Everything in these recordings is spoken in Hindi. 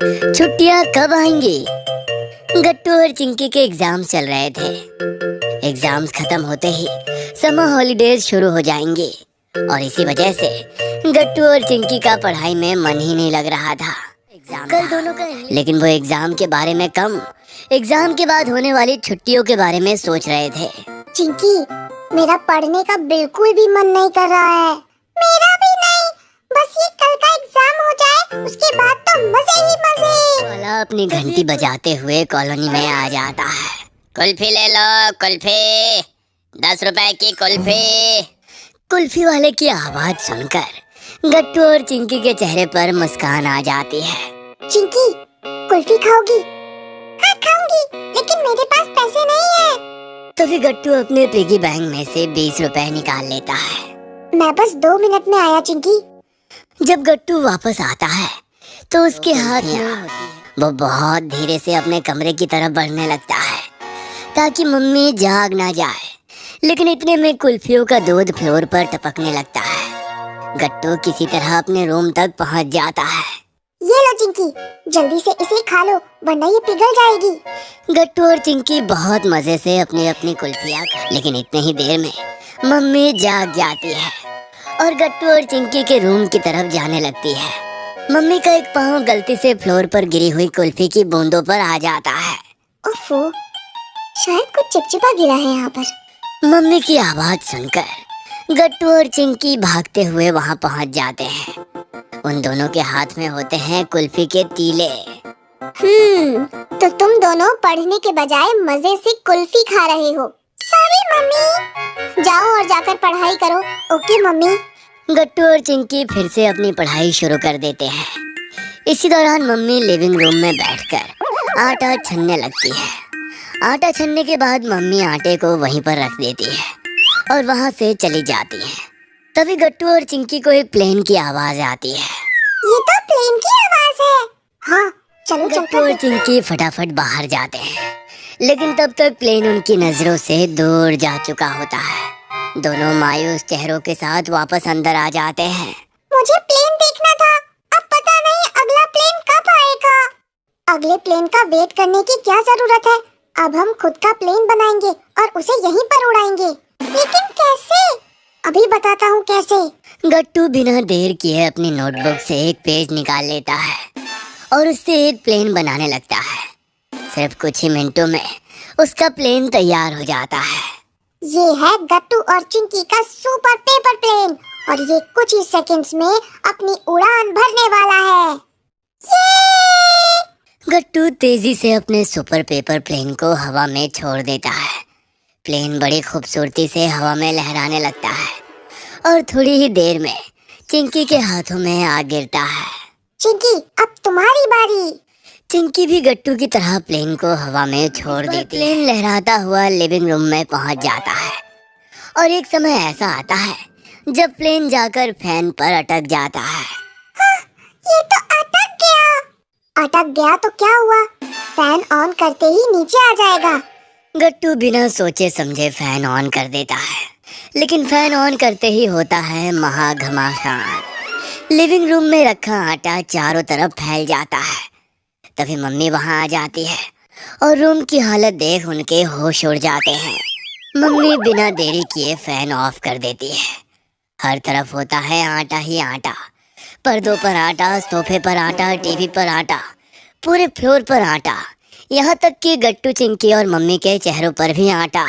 छुट्टियां कब आएंगी? गट्टू और चिंकी के एग्जाम चल रहे थे। एग्जाम्स खत्म होते ही समर हॉलीडेज शुरू हो जाएंगी और इसी वजह से गट्टू और चिंकी का पढ़ाई में मन ही नहीं लग रहा था। एग्जाम कल दोनों का, लेकिन वो एग्जाम के बारे में कम, एग्जाम के बाद होने वाली छुट्टियों के बारे में सोच रहे थे। चिंकी, मेरा पढ़ने का बिल्कुल भी मन नहीं कर रहा है। मेरा भी नहीं, बस ये कल का एग्जाम हो जाए, उसके बाद तो मजे ही मजे। वाला अपनी घंटी बजाते हुए कॉलोनी में आ जाता है। कुल्फी ले लो, कुल्फी, 10 रुपए की कुल्फी। कुल्फी वाले की आवाज सुनकर गट्टू और चिंकी के चेहरे पर मुस्कान आ जाती है। चिंकी, कुल्फी खाओगी? हाँ खाऊंगी, लेकिन मेरे पास पैसे नहीं है। तभी गट्टू अपने पिगी बैंक में से 20 रुपए निकाल लेता है। मैं बस 2 मिनट में आया चिंकी। जब गट्टू वापस आता है तो उसके हाथ में वो बहुत धीरे से अपने कमरे की तरफ बढ़ने लगता है ताकि मम्मी जाग ना जाए, लेकिन इतने में कुल्फियों का दूध फ्लोर पर टपकने लगता है। गट्टू किसी तरह अपने रूम तक पहुंच जाता है। ये लो चिंकी, जल्दी से इसे खा लो वरना ये पिघल जाएगी। गट्टू और चिंकी बहुत मजे से अपनी अपनी कुल्फियां खा, लेकिन इतने ही देर में मम्मी जाग जाती है और गट्टू और चिंकी के रूम की तरफ जाने लगती है। मम्मी का एक पाँव गलती से फ्लोर पर गिरी हुई कुल्फी की बूंदों पर आ जाता है। ओफो, शायद कुछ चिपचिपा गिरा है यहाँ पर। मम्मी की आवाज सुनकर गट्टू और चिंकी भागते हुए वहाँ पहुँच जाते हैं। उन दोनों के हाथ में होते हैं कुल्फी के तीले। तो तुम दोनों पढ़ने के बजाय मजे से कुल्फी खा रहे हो। Sorry mummy. जाओ और जाकर पढ़ाई करो। Okay mummy. गट्टू और चिंकी फिर से अपनी पढ़ाई शुरू कर देते हैं। इसी दौरान मम्मी लिविंग रूम में बैठकर आटा छनने लगती है। आटा छनने के बाद मम्मी आटे को वहीं पर रख देती है और वहाँ से चली जाती है। तभी गट्टू और चिंकी को एक प्लेन की आवाज आती है। ये तो प्लेन की आवाज है। हाँ चलो गट्टू और चिंकी फटाफट बाहर जाते हैं, लेकिन तब तक प्लेन उनकी नजरों से दूर जा चुका होता है। दोनों मायूस चेहरों के साथ वापस अंदर आ जाते हैं। मुझे प्लेन देखना था, अब पता नहीं अगला प्लेन कब आएगा। अगले प्लेन का वेट करने की क्या जरूरत है? अब हम खुद का प्लेन बनाएंगे और उसे यहीं पर उड़ाएंगे। लेकिन कैसे? अभी बताता हूँ कैसे। गट्टू बिना देर किए अपनी नोटबुक से एक पेज निकाल लेता है और उससे एक प्लेन बनाने लगता है। सिर्फ कुछ ही मिनटों में उसका प्लेन तैयार हो जाता है। ये है गट्टू और चिंकी का सुपर पेपर प्लेन और ये कुछ ही सेकंड्स में अपनी उड़ान भरने वाला है। गट्टू तेजी से अपने सुपर पेपर प्लेन को हवा में छोड़ देता है। प्लेन बड़ी खूबसूरती से हवा में लहराने लगता है और थोड़ी ही देर में चिंकी के हाथों में आ गिरता है। चिंकी, अब तुम्हारी बारी। चिंकी भी गट्टू की तरह प्लेन को हवा में छोड़ देती है। प्लेन लहराता हुआ लिविंग रूम में पहुंच जाता है और एक समय ऐसा आता है जब प्लेन जाकर फैन पर अटक जाता है। हाँ, ये तो अटक गया। अटक गया तो क्या हुआ? फैन ऑन करते ही नीचे आ जाएगा। गट्टू बिना सोचे समझे फैन ऑन कर देता है, लेकिन फैन ऑन करते ही होता है महाघमासान। लिविंग रूम में रखा आटा चारों तरफ फैल जाता है। तभी मम्मी वहाँ आ जाती है और रूम की हालत देख उनके होश उड़ जाते हैं। मम्मी बिना देरी किए फैन ऑफ कर देती है। हर तरफ होता है आटा ही आटा। पर्दों पर आटा, सोफे पर आटा, टीवी पर आटा, पूरे फ्लोर पर आटा, यहाँ तक कि गट्टू, चिंकी और मम्मी के चेहरों पर भी आटा।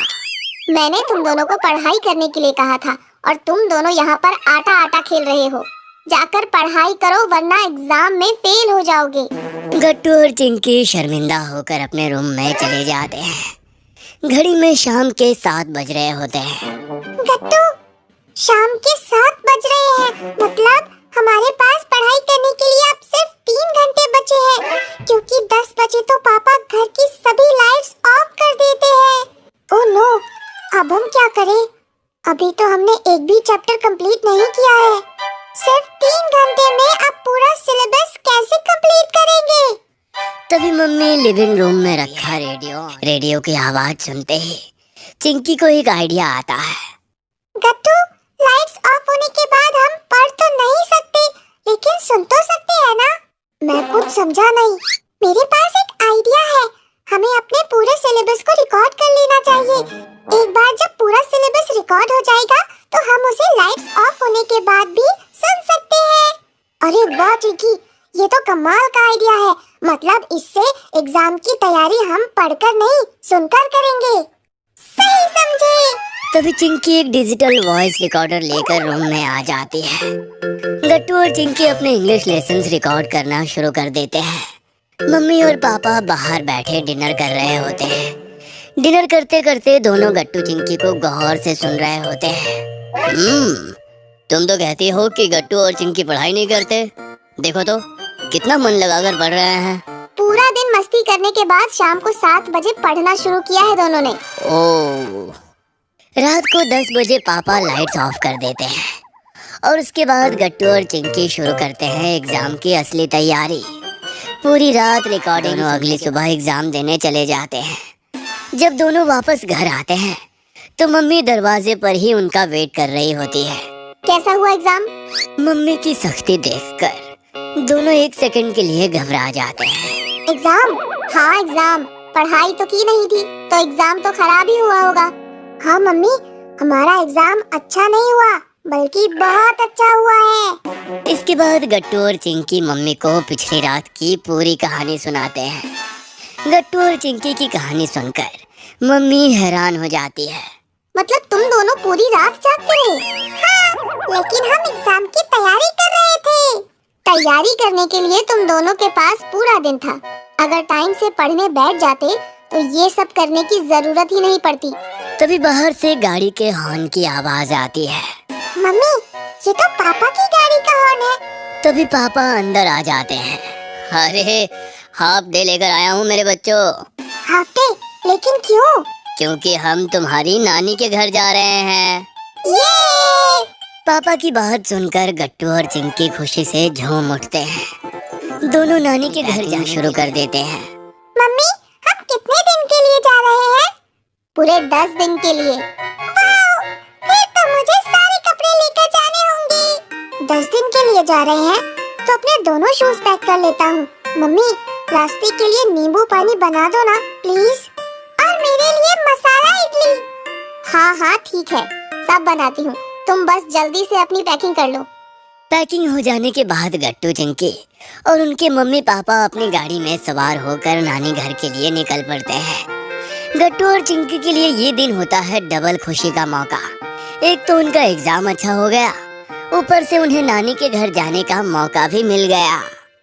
मैंने तुम दोनों को पढ़ाई करने के लिए कहा था और तुम दोनों यहाँ पर आटा आटा खेल रहे हो। जाकर पढ़ाई करो वरना एग्जाम में फेल हो जाओगे। गट्टू और चिंकी शर्मिंदा होकर अपने रूम में चले जाते हैं। घड़ी में शाम के 7 बज रहे होते हैं। गट्टू, शाम के 7 बज रहे हैं, मतलब हमारे पास पढ़ाई करने के लिए अब सिर्फ 3 घंटे बचे हैं, क्योंकि 10 बजे तो पापा घर की सभी लाइट्स ऑफ कर देते हैं। ओह नो, अब हम क्या करें? अभी तो हमने एक भी चैप्टर कंप्लीट नहीं किया है। सिर्फ 3 घंटे में अब पूरा सिलेबस कैसे कंप्लीट करेंगे? तभी मम्मी लिविंग रूम में रखा रेडियो की आवाज सुनते ही चिंकी को एक आइडिया आता है। गट्टू, लाइट्स ऑफ होने के बाद हम पढ़ तो नहीं सकते, लेकिन सुन तो सकते हैं ना? मैं कुछ समझा नहीं। मेरे पास एक आइडिया है। हमें अपने पूरे सिलेबस को रिकॉर्ड कर लेना चाहिए। एक बार जब पूरा सिलेबस रिकॉर्ड हो जाएगा तो हम उसे लाइट्स ऑफ होने के बाद भी सुन सकते हैं। अरे वाह चिंकी, ये तो कमाल का आइडिया है। मतलब इससे एग्जाम की तैयारी हम पढ़कर नहीं सुनकर करेंगे। सही समझे। तभी चिंकी एक डिजिटल वॉइस रिकॉर्डर लेकर रूम में आ जाती है। गट्टू और चिंकी अपने इंग्लिश लेसन्स रिकॉर्ड करना शुरू कर देते हैं। मम्मी और पापा बाहर बैठे डिनर कर रहे होते हैं। डिनर करते करते दोनों गट्टू चिंकी को गौर से सुन रहे होते हैं। तुम तो कहती हो कि गट्टू और चिंकी पढ़ाई नहीं करते। देखो तो कितना मन लगाकर पढ़ रहे हैं। पूरा दिन मस्ती करने के बाद शाम को 7 बजे पढ़ना शुरू किया है दोनों ने। ओह, रात को 10 बजे पापा लाइट्स ऑफ कर देते हैं और उसके बाद गट्टू और चिंकी शुरू करते हैं एग्जाम की असली तैयारी। पूरी रात रिकॉर्डिंग और अगली सुबह एग्जाम देने चले जाते हैं। जब दोनों वापस घर आते हैं तो मम्मी दरवाजे पर ही उनका वेट कर रही होती है। कैसा हुआ एग्जाम? मम्मी की सख्ती देखकर दोनों एक सेकंड के लिए घबरा जाते हैं। एग्जाम? हाँ एग्जाम। पढ़ाई तो की नहीं थी तो एग्जाम तो खराब ही हुआ होगा। हाँ मम्मी, हमारा एग्जाम अच्छा नहीं हुआ बल्कि बहुत अच्छा हुआ है। इसके बाद गट्टू और चिंकी मम्मी को पिछली रात की पूरी कहानी सुनाते हैं। गट्टू और चिंकी की कहानी सुनकर मम्मी हैरान हो जाती है। मतलब तुम दोनों पूरी रात जागते रहे? हाँ, लेकिन हम एग्जाम की तैयारी कर रहे थे। तैयारी करने के लिए तुम दोनों के पास पूरा दिन था। अगर टाइम से पढ़ने बैठ जाते तो ये सब करने की जरूरत ही नहीं पड़ती। तभी बाहर से गाड़ी के हॉर्न की आवाज आती है। मम्मी, ये तो पापा की गाड़ी का हॉर्न है। तभी पापा अंदर आ जाते हैं। अरे हाफ डे लेकर आया हूँ मेरे बच्चों। Half day? लेकिन क्यों? क्योंकि हम तुम्हारी नानी के घर जा रहे हैं। ये! पापा की बात सुनकर गट्टू और चिंकी खुशी से झूम उठते हैं। दोनों नानी के घर जाना शुरू कर देते हैं। मम्मी, हम कितने दिन के लिए जा रहे हैं? पूरे 10 दिन के लिए। वाओ, फिर तो मुझे सारे कपड़े लेकर जाने होंगे। 10 दिन के लिए जा रहे हैं तो अपने दोनों शूज पैक कर लेता हूँ। मम्मी, रास्ते के लिए नींबू पानी बना दो ना प्लीज। और मेरे लिए मसाला इडली। हाँ हाँ ठीक है, सब बनाती हूँ। तुम बस जल्दी से अपनी पैकिंग कर लो। पैकिंग हो जाने के बाद गट्टू चिंकी और उनके मम्मी पापा अपनी गाड़ी में सवार होकर नानी घर के लिए निकल पड़ते हैं। गट्टू और चिंकी के लिए ये दिन होता है डबल खुशी का मौका। एक तो उनका एग्जाम अच्छा हो गया, ऊपर से उन्हें नानी के घर जाने का मौका भी मिल गया।